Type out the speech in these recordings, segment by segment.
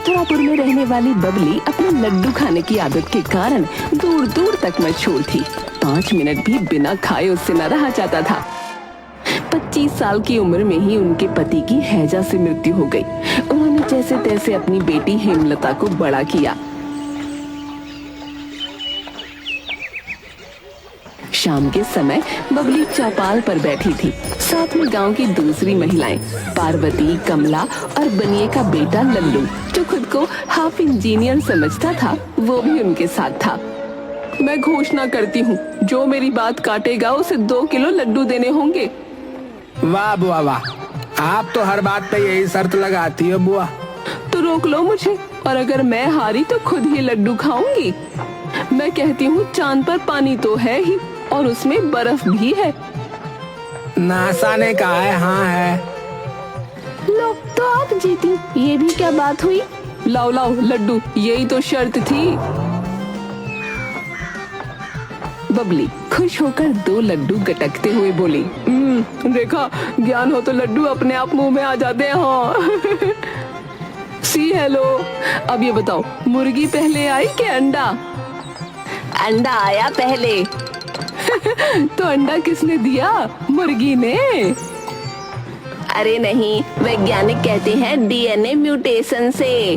मथुरापुर में रहने वाली बबली अपने लड्डू खाने की आदत के कारण दूर दूर तक मशहूर थी। 5 मिनट भी बिना खाए उससे न रहा जाता था। 25 साल की उम्र में ही उनके पति की हैजा से मृत्यु हो गई। उन्होंने जैसे तैसे अपनी बेटी हेमलता को बड़ा किया। शाम के समय बबली चौपाल पर बैठी थी। साथ में गांव की दूसरी महिलाएं पार्वती, कमला और बनिए का बेटा लल्लू, जो खुद को हाफ इंजीनियर समझता था, वो भी उनके साथ था। मैं घोषणा करती हूँ, जो मेरी बात काटेगा उसे 2 किलो लड्डू देने होंगे। वाह बुआ वाह, आप तो हर बात पे यही शर्त लगाती हो बुआ। तो रोक लो मुझे, और अगर मैं हारी तो खुद ही लड्डू खाऊंगी। मैं कहती हूँ, चांद पर पानी तो है ही और उसमें बर्फ भी है। नासा ने कहा है हाँ है। लो, तो आप जीती। ये भी क्या बात हुई? लाओ लाओ लड्डू, यही तो शर्त थी। बबली खुश होकर 2 लड्डू गटकते हुए बोली, देखा, ज्ञान हो तो लड्डू अपने आप मुंह में आ जाते हैं। हाँ। सी हेलो। अब ये बताओ, मुर्गी पहले आई कि अंडा? अंडा आया पहले। तो अंडा किसने दिया? मुर्गी ने? अरे नहीं, वैज्ञानिक कहते हैं डीएनए म्यूटेशन से।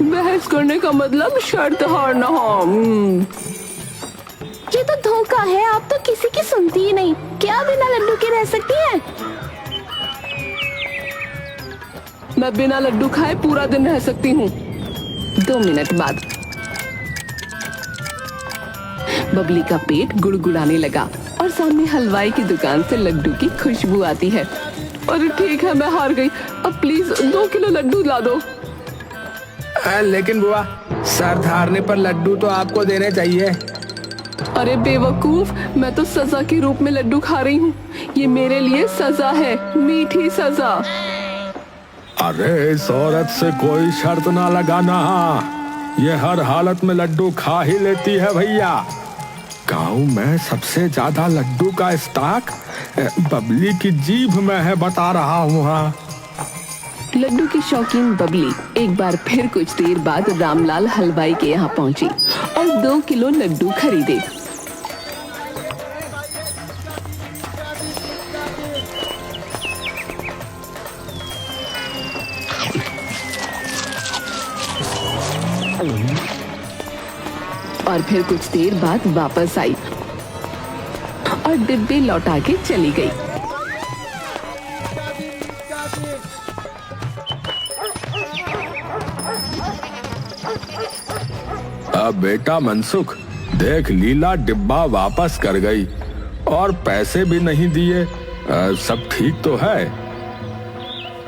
बहस करने का मतलब शर्त हारना। ये तो धोखा है, आप तो किसी की सुनती ही नहीं। क्या बिना लड्डू के रह सकती है? मैं बिना लड्डू खाए पूरा दिन रह सकती हूँ। 2 मिनट बाद बबली का पेट गुड़गुड़ाने लगा और सामने हलवाई की दुकान से लड्डू की खुशबू आती है। अरे ठीक है, मैं हार गई। अब प्लीज 2 किलो लड्डू ला दो। लेकिन बुआ, शर्त हारने पर लड्डू तो आपको देने चाहिए। अरे बेवकूफ, मैं तो सजा के रूप में लड्डू खा रही हूँ। ये मेरे लिए सजा है, मीठी सजा। अरे इस औरत से कोई शर्त ना लगाना, ये हर हालत में लड्डू खा ही लेती है भैया। गाँव में सबसे ज्यादा लड्डू का स्टॉक बबली की जीभ में है, बता रहा हूँ। हाँ, लड्डू की शौकीन बबली एक बार फिर कुछ देर बाद रामलाल हलवाई के यहाँ पहुंची और 2 किलो लड्डू खरीदे। और फिर कुछ देर बाद वापस आई और डिब्बे लौटा के चली गई। अब बेटा मनसुख, देख, लीला डिब्बा वापस कर गई और पैसे भी नहीं दिए। सब ठीक तो है?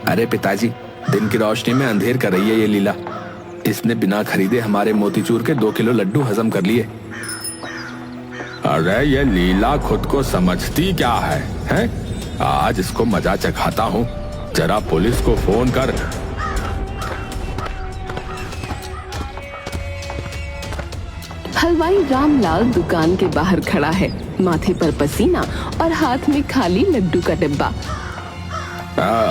अरे पिताजी, दिन की रोशनी में अंधेर कर रही है ये लीला। इसने बिना खरीदे हमारे मोतीचूर के 2 किलो लड्डू हजम कर लिए। अरे ये लीला खुद को समझती क्या है, हैं? आज इसको मजा चखाता हूँ। जरा पुलिस को फोन कर। हलवाई रामलाल दुकान के बाहर खड़ा है, माथे पर पसीना और हाथ में खाली लड्डू का डिब्बा।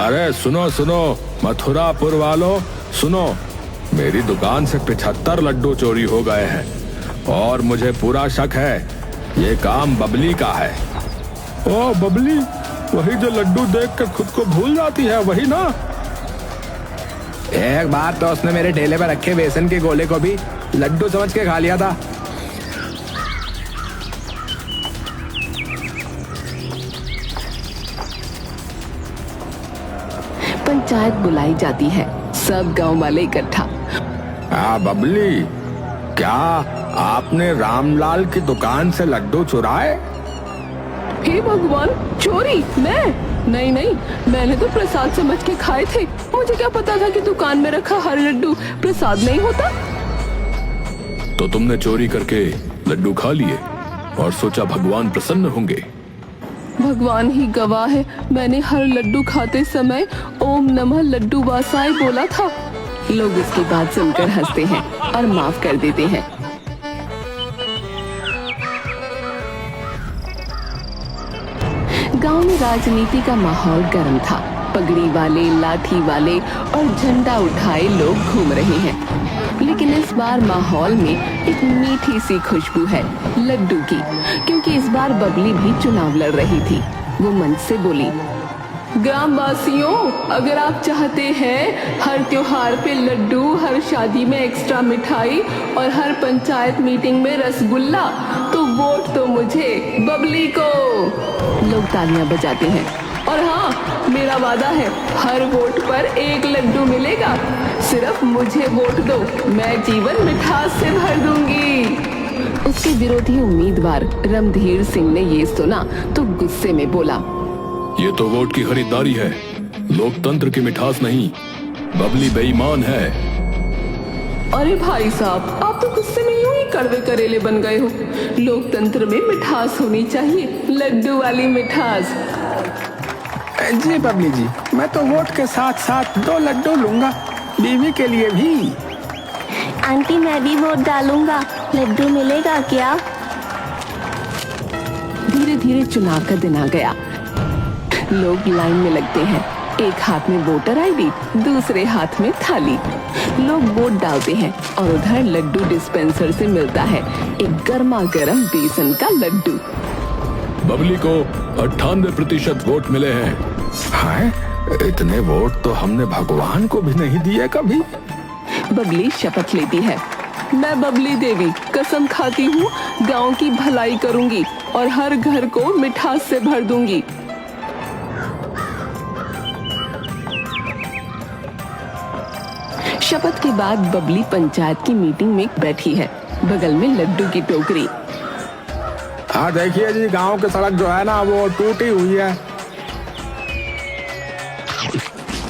अरे सुनो सुनो मथुरापुर वालों, सुनो, मेरी दुकान से 75 लड्डू चोरी हो गए हैं और मुझे पूरा शक है ये काम बबली का है। ओ बबली, वही जो लड्डू देख कर खुद को भूल जाती है, वही ना? एक बार तो उसने मेरे ठेले पर रखे बेसन के गोले को भी लड्डू समझ के खा लिया था। पंचायत बुलाई जाती है, सब गांव वाले इकट्ठा। बबली, क्या आपने रामलाल की दुकान से लड्डू चुराए? हे भगवान, चोरी? मैं? नहीं नहीं, मैंने तो प्रसाद समझ के खाए थे। मुझे क्या पता था कि दुकान में रखा हर लड्डू प्रसाद नहीं होता। तो तुमने चोरी करके लड्डू खा लिए और सोचा भगवान प्रसन्न होंगे। भगवान ही गवाह है, मैंने हर लड्डू खाते समय ओम नमः लड्डू वासाय बोला था। लोग इसकी बात सुनकर हंसते हैं और माफ कर देते हैं। गांव में राजनीति का माहौल गर्म था। पगड़ी वाले, लाठी वाले और झंडा उठाए लोग घूम रहे हैं। लेकिन इस बार माहौल में एक मीठी सी खुशबू है लड्डू की, क्योंकि इस बार बबली भी चुनाव लड़ रही थी। वो मंच से बोली, ग्रामवासियों, अगर आप चाहते हैं हर त्योहार पे लड्डू, हर शादी में एक्स्ट्रा मिठाई और हर पंचायत मीटिंग में रसगुल्ला, तो वोट तो मुझे, बबली को। लोग तालियां बजाते हैं। और हाँ, मेरा वादा है, हर वोट पर एक लड्डू मिलेगा। सिर्फ मुझे वोट दो, मैं जीवन मिठास से भर दूंगी। उसके विरोधी उम्मीदवार रणधीर सिंह ने ये सुना तो गुस्से में बोला, ये तो वोट की खरीदारी है, लोकतंत्र की मिठास नहीं। बबली बेईमान है। अरे भाई साहब, आप तो गुस्से में यूं ही कड़वे करेले बन गए हो। लोकतंत्र में मिठास होनी चाहिए, लड्डू वाली मिठास। जी बबली जी, मैं तो वोट के साथ साथ 2 लड्डू लूंगा, बीवी के लिए भी। आंटी, मैं भी वोट डालूंगा, लड्डू मिलेगा क्या? धीरे धीरे चुनाव का दिन आ गया। लोग लाइन में लगते हैं, एक हाथ में वोटर आईडी, दूसरे हाथ में थाली। लोग वोट डालते हैं और उधर लड्डू डिस्पेंसर से मिलता है एक गर्मा गर्म बेसन का लड्डू। बबली को 98% वोट मिले हैं। हाय, इतने वोट तो हमने भगवान को भी नहीं दिए कभी। बबली शपथ लेती है, मैं बबली देवी कसम खाती हूँ, गांव की भलाई करूंगी और हर घर को मिठास से भर दूंगी। शपथ के बाद बबली पंचायत की मीटिंग में बैठी है, बगल में लड्डू की टोकरी। हाँ देखिए जी, गांव की सड़क जो है ना, वो टूटी हुई है।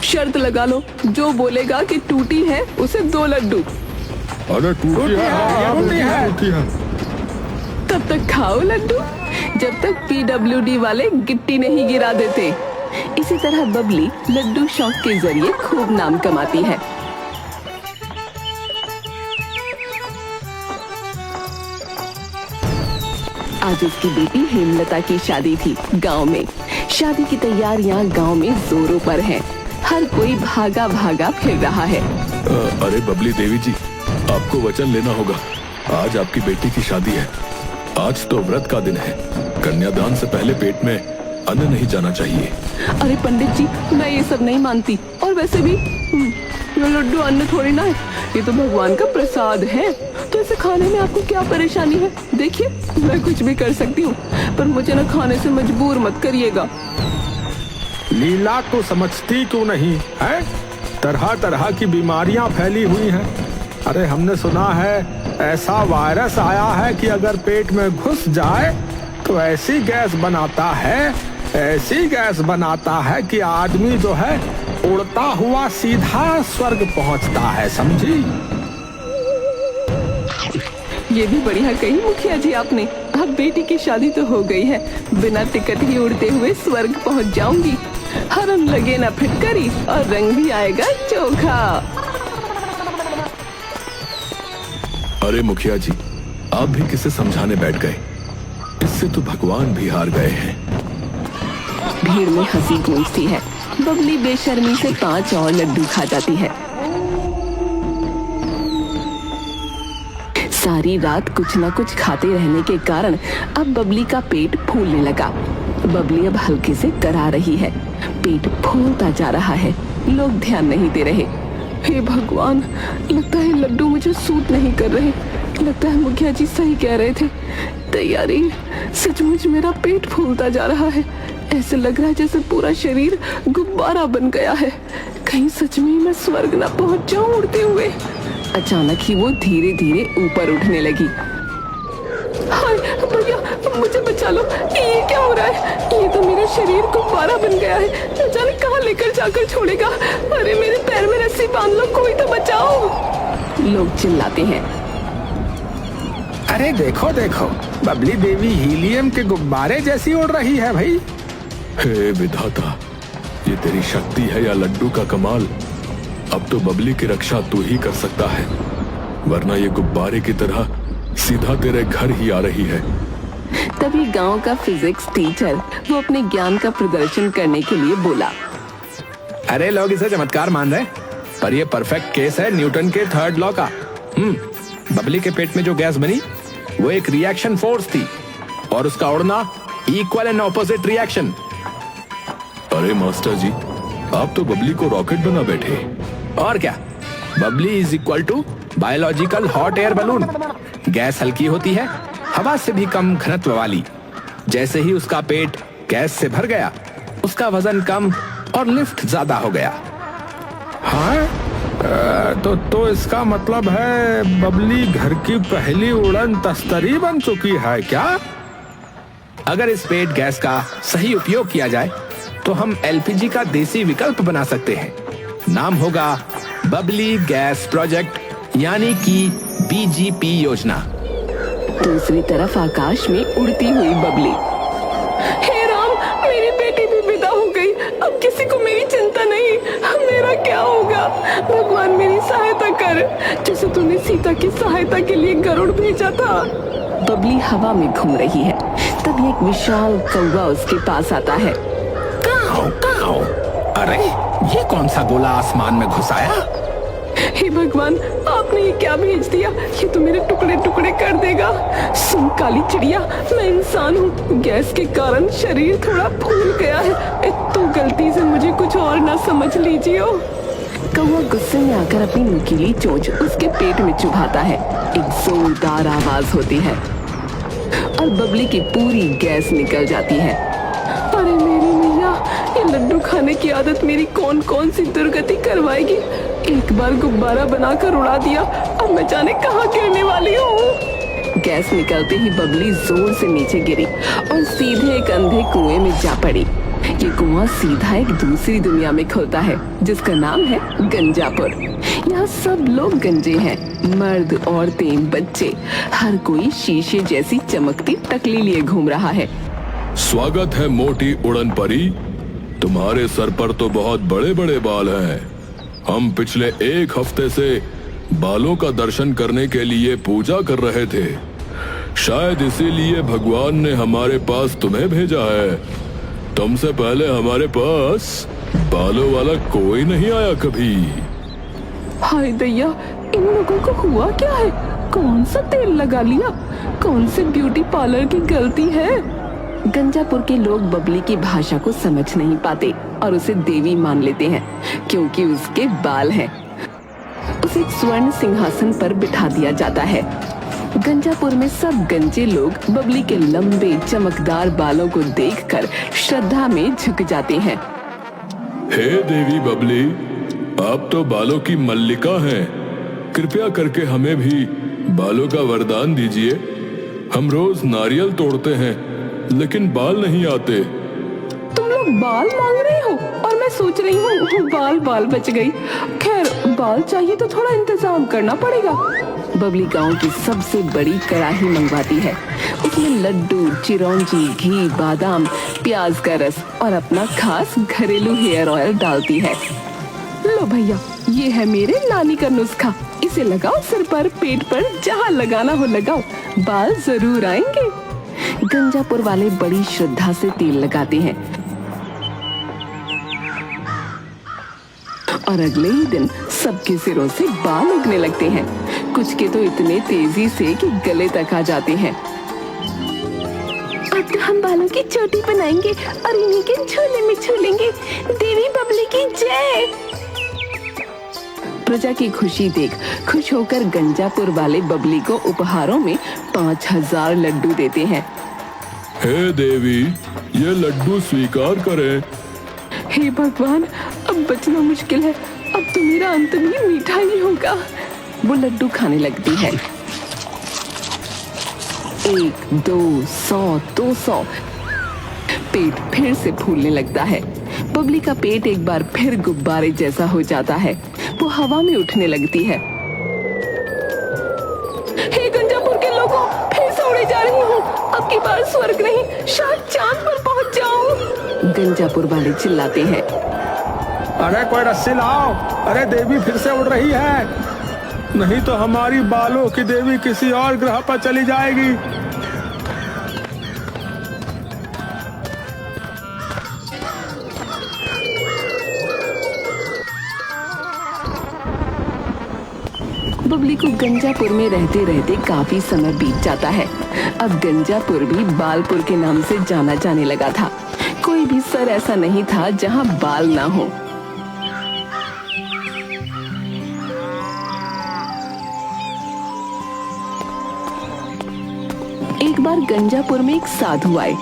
शर्त लगा लो, जो बोलेगा कि टूटी है उसे 2 लड्डू। अरे टूटी है। तब तक खाओ लड्डू, जब तक PWD वाले गिट्टी नहीं गिरा देते। इसी तरह बबली लड्डू शौक के जरिए खूब नाम कमाती है। आज उसकी बेटी हेमलता की शादी थी गांव में। शादी की तैयारियां गांव में जोरों पर हैं। हर कोई भागा भागा फिर रहा है। अरे बबली देवी जी, आपको वचन लेना होगा। आज आपकी बेटी की शादी है। आज तो व्रत का दिन है। कन्यादान से पहले पेट में अन्न नहीं जाना चाहिए। अरे पंडित जी, मैं ये सब नहीं मानती। और वैसे भी ये लड्डू अन्न थोड़ी ना है, ये तो भगवान का प्रसाद है। तो इसे खाने में आपको क्या परेशानी है? देखिए, मैं कुछ भी कर सकती हूँ, पर मुझे ना खाने से मजबूर मत करिएगा। लीला तो समझती क्यों नहीं है? तरह तरह की बीमारियां फैली हुई हैं। अरे हमने सुना है ऐसा वायरस आया है कि अगर पेट में घुस जाए तो ऐसी गैस बनाता है कि आदमी जो है उड़ता हुआ सीधा स्वर्ग पहुंचता है, समझी? ये भी बढ़िया कही मुखिया जी आपने। अब बेटी की शादी तो हो गई है, बिना टिकट ही उड़ते हुए स्वर्ग पहुंच जाऊंगी। हरम लगे ना फिटकरी और रंग भी आएगा चोखा। अरे मुखिया जी, आप भी किसे समझाने बैठ गए? इससे तो भगवान भी हार गए हैं। भीड़ में हंसी गूंजती है। बबली बेशर्मी से 5 और लड्डू खा जाती है। सारी रात कुछ न कुछ खाते रहने के कारण अब बबली का पेट फूलने लगा। बबली अब हल्के से करा रही है, पेट फूलता जा रहा है। लोग ध्यान नहीं दे रहे। हे भगवान, लगता है लड्डू मुझे सूट नहीं कर रहे। लगता है मुखिया जी सही कह रहे थे। तैयारी, सचमुच मेरा पेट फूलता जा रहा है। ऐसे लग रहा है जैसे पूरा शरीर गुब्बारा बन गया है। कहीं सच में मैं स्वर्ग ना पहुंच जाऊं उड़ते हुए। अचानक ही वो धीरे धीरे ऊपर उठने लगी। हाय भैया, मुझे बचा लो, ये क्या हो रहा है? ये तो मेरा शरीर गुब्बारा बन गया है। न जाने कहाँ लेकर जाकर छोड़ेगा। अरे मेरे पैर में रस्सी बांध लो, कोई तो बचाओ। लोग चिल्लाते हैं। अरे देखो देखो, बबली देवी हीलियम के गुब्बारे जैसी उड़ रही है भाई। हे विधाता, ये तेरी शक्ति है या लड्डू का कमाल? अब तो बबली की रक्षा तू ही कर सकता है, वरना ये गुब्बारे की तरह सीधा तेरे घर ही आ रही है। तभी गांव का फिजिक्स टीचर वो अपने ज्ञान का प्रदर्शन करने के लिए बोला। अरे लोग इसे चमत्कार मान रहे हैं, पर ये परफेक्ट केस है न्यूटन के थर्ड लॉ का। बबली के पेट में जो गैस बनी वो एक रिएक्शन फोर्स थी और उसका उड़ना इक्वल एंड ऑपोजिट रिएक्शन। अरे मास्टर जी, आप तो बबली को रॉकेट बना बैठे। और क्या, Babli is equal to biological hot air balloon. Gas हल्की होती है, हवा से भी कम घनत्व वाली। जैसे ही उसका पेट गैस से भर गया, उसका वजन कम और लिफ्ट ज्यादा हो गया। हाँ, तो इसका मतलब है बबली घर की पहली उड़न तस्तरी बन चुकी है क्या? अगर इस पेट गैस का सही उपयोग किया जाए तो हम एलपीजी का देसी विकल्प बना सकते हैं। नाम होगा बबली गैस प्रोजेक्ट, यानी कि बीजीपी योजना। दूसरी तरफ आकाश में उड़ती हुई बबली। हे राम, मेरी बेटी भी विदा हो गई, अब किसी को मेरी चिंता नहीं। मेरा क्या होगा? भगवान मेरी सहायता कर, जैसे तूने सीता की सहायता के लिए गरुड़ भेजा था। बबली हवा में घूम रही है, तभी एक विशाल कौवा उसके पास आता है। काऊ काऊ, अरे ये कौन सा गोला आसमान में घुसाया? हे भगवान, आपने ये क्या भेज दिया? ये तो मेरे टुकड़े टुकड़े कर देगा। सुन काली चिड़िया, मैं इंसान हूँ, गैस के कारण शरीर थोड़ा फूल गया है, तो गलती से मुझे कुछ और ना समझ लीजिए। कौवा गुस्से में आकर अपनी नुकीली चोंच उसके पेट में चुभाता है। एक जोरदार आवाज होती है और बबली की पूरी गैस निकल जाती है। अरे मेरी मैया, ये लड्डू खाने की आदत मेरी कौन कौन सी दुर्गति करवाएगी। एक बार गुब्बारा बनाकर उड़ा दिया, अब मैं जाने कहाँ गिरने वाली हूँ। गैस निकलते ही बबली जोर से नीचे गिरी और सीधे एक अंधे कुएं में जा पड़ी। ये कुआं सीधा एक दूसरी दुनिया में खुलता है, जिसका नाम है गंजापुर। यहाँ सब लोग गंजे हैं, मर्द, औरतें, बच्चे, हर कोई शीशे जैसी चमकती टकली लिए घूम रहा है। स्वागत है मोटी उड़न परी, तुम्हारे सर पर तो बहुत बड़े बड़े बाल हैं। हम पिछले एक हफ्ते से बालों का दर्शन करने के लिए पूजा कर रहे थे, शायद इसीलिए भगवान ने हमारे पास तुम्हें भेजा है। तुमसे पहले हमारे पास बालों वाला कोई नहीं आया कभी। हाय दैया, इन लोगों को हुआ क्या है? कौन सा तेल लगा लिया? कौन से ब्यूटी पार्लर की गलती है? गंजापुर के लोग बबली की भाषा को समझ नहीं पाते और उसे देवी मान लेते हैं, क्योंकि उसके बाल हैं। उसे एक स्वर्ण सिंहासन पर बिठा दिया जाता है। गंजापुर में सब गंजे लोग बबली के लंबे चमकदार बालों को देखकर श्रद्धा में झुक जाते हैं। हे देवी बबली, आप तो बालों की मल्लिका हैं। कृपया करके हमें भी बालों का वरदान दीजिए। हम रोज नारियल तोड़ते हैं, लेकिन बाल नहीं आते। तुम लोग बाल मांग रहे हो और मैं सोच रही हूँ बाल बच गई। खैर, बाल चाहिए तो थोड़ा इंतजाम करना पड़ेगा। बबली गांव की सबसे बड़ी कड़ाही मंगवाती है। उसमें लड्डू, चिरौंजी, घी, बादाम, प्याज का रस और अपना खास घरेलू हेयर ऑयल डालती है। लो भैया, ये है मेरे नानी का नुस्खा। इसे लगाओ सिर पर, पेट पर, जहाँ लगाना हो लगाओ, बाल जरूर आएंगे। गंजापुर वाले बड़ी श्रद्धा से तेल लगाते हैं और अगले ही दिन सबके सिरों से बाल उगने लगते हैं। कुछ के तो इतने तेजी से कि गले तक आ जाते हैं। अब तो हम बालों की चोटी बनाएंगे और इन्हीं के झूले में झूलेंगे। देवी बबली की जय। प्रजा की खुशी देख खुश होकर गंजापुर वाले बबली को उपहारों में 5000 लड्डू देते हैं। हे देवी, ये लड्डू स्वीकार करें। हे भगवान, अब बचना मुश्किल है। अब तो मेरा अंत भी मीठा ही होगा। वो लड्डू खाने लगती है। 1, 2, 100, 200। पेट फिर से फूलने लगता है। बबली का पेट एक बार फिर गुब्बारे जैसा हो जाता है। वो हवा में उठने लगती है। हे गंजापुर के लोगों, फिर से उड़े जा रही हूँ। अब की बार स्वर्ग नहीं, शायद चांद पर पहुँच जाऊँ। गंजापुर वाले चिल्लाते हैं। अरे कोई रस्सी लाओ, अरे देवी फिर से उड़ रही है, नहीं तो हमारी बालों की देवी किसी और ग्रह पर चली जाएगी। बबली को गंजापुर में रहते रहते काफी समय बीत जाता है। अब गंजापुर भी बालपुर के नाम से जाना जाने लगा था। कोई भी सर ऐसा नहीं था जहाँ बाल ना हो। एक बार गंजापुर में एक साधु आए।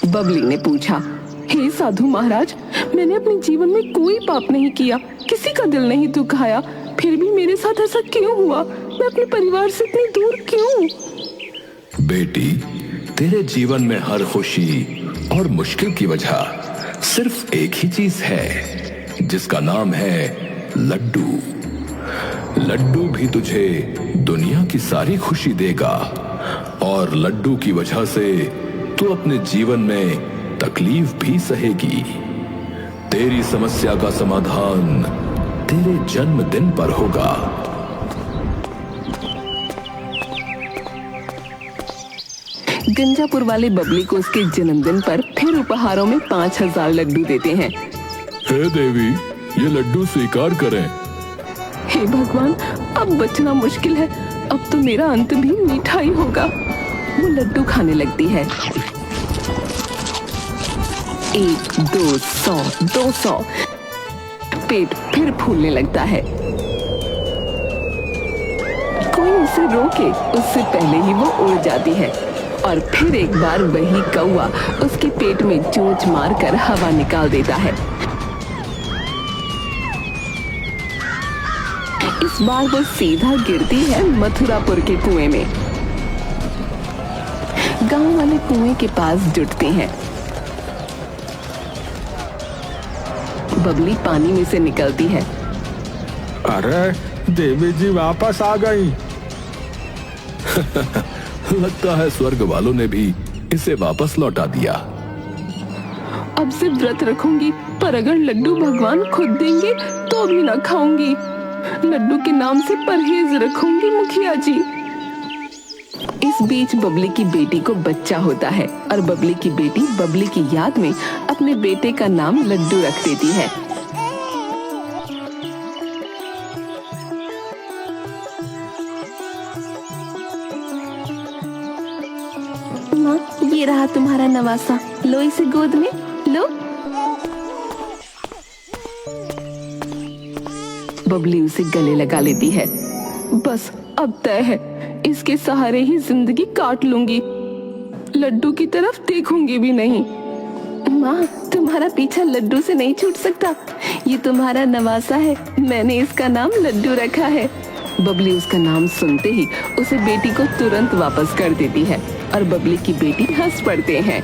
बबली ने पूछा, हे साधु महाराज, मैंने अपने जीवन में कोई पाप नहीं किया, किसी का दिल नहीं दुखाया, फिर भी मेरे साथ ऐसा क्यों हुआ? मैं अपने परिवार से इतनी दूर क्यों? बेटी, तेरे जीवन में हर खुशी और मुश्किल की वजह सिर्फ एक ही चीज है, जिसका नाम है लड्डू। लड्डू भी तुझे दुनिया की सारी खुशी देगा और लड्डू की वजह से तू अपने जीवन में तकलीफ भी सहेगी। तेरी समस्या का समाधान तेरे जन्मदिन पर होगा। गंजापुर वाले बबली को उसके जन्मदिन पर फिर उपहारों में 5000 लड्डू देते हैं। हे देवी, ये लड्डू स्वीकार करें। हे भगवान, अब बचना मुश्किल है, अब तो मेरा अंत भी मीठा ही होगा। वो लड्डू खाने लगती है। 1, 2, 100, 200। पेट फिर फूलने लगता है। कोई उसे रोके उससे पहले ही वो उड़ जाती है और फिर एक बार वही कौवा उसके पेट में चोंच मारकर हवा निकाल देता है। इस बार वो सीधा गिरती है मथुरापुर के कुएं में। गांव वाले कुएं के पास जुटते हैं। बबली पानी में से निकलती है। अरे देवी जी वापस आ गई। लगता है स्वर्ग वालों ने भी इसे वापस लौटा दिया। अब से व्रत रखूंगी, पर अगर लड्डू भगवान खुद देंगे तो भी ना खाऊंगी। लड्डू के नाम से परहेज रखूंगी मुखिया जी। इस बीच बबली की बेटी को बच्चा होता है और बबली की बेटी बबली की याद में अपने बेटे का नाम लड्डू रख देती है। माँ, ये रहा तुम्हारा नवासा, लो इसे गोद में लो। बबली उसे गले लगा लेती है। बस अब तय है, इसके सहारे ही जिंदगी काट लूंगी, लड्डू की तरफ देखूंगी भी नहीं। माँ, तुम्हारा पीछा लड्डू से नहीं छूट सकता। ये तुम्हारा नवासा है, मैंने इसका नाम लड्डू रखा है। बबली उसका नाम सुनते ही उसे बेटी को तुरंत वापस कर देती है और बबली की बेटी हंस पड़ते हैं।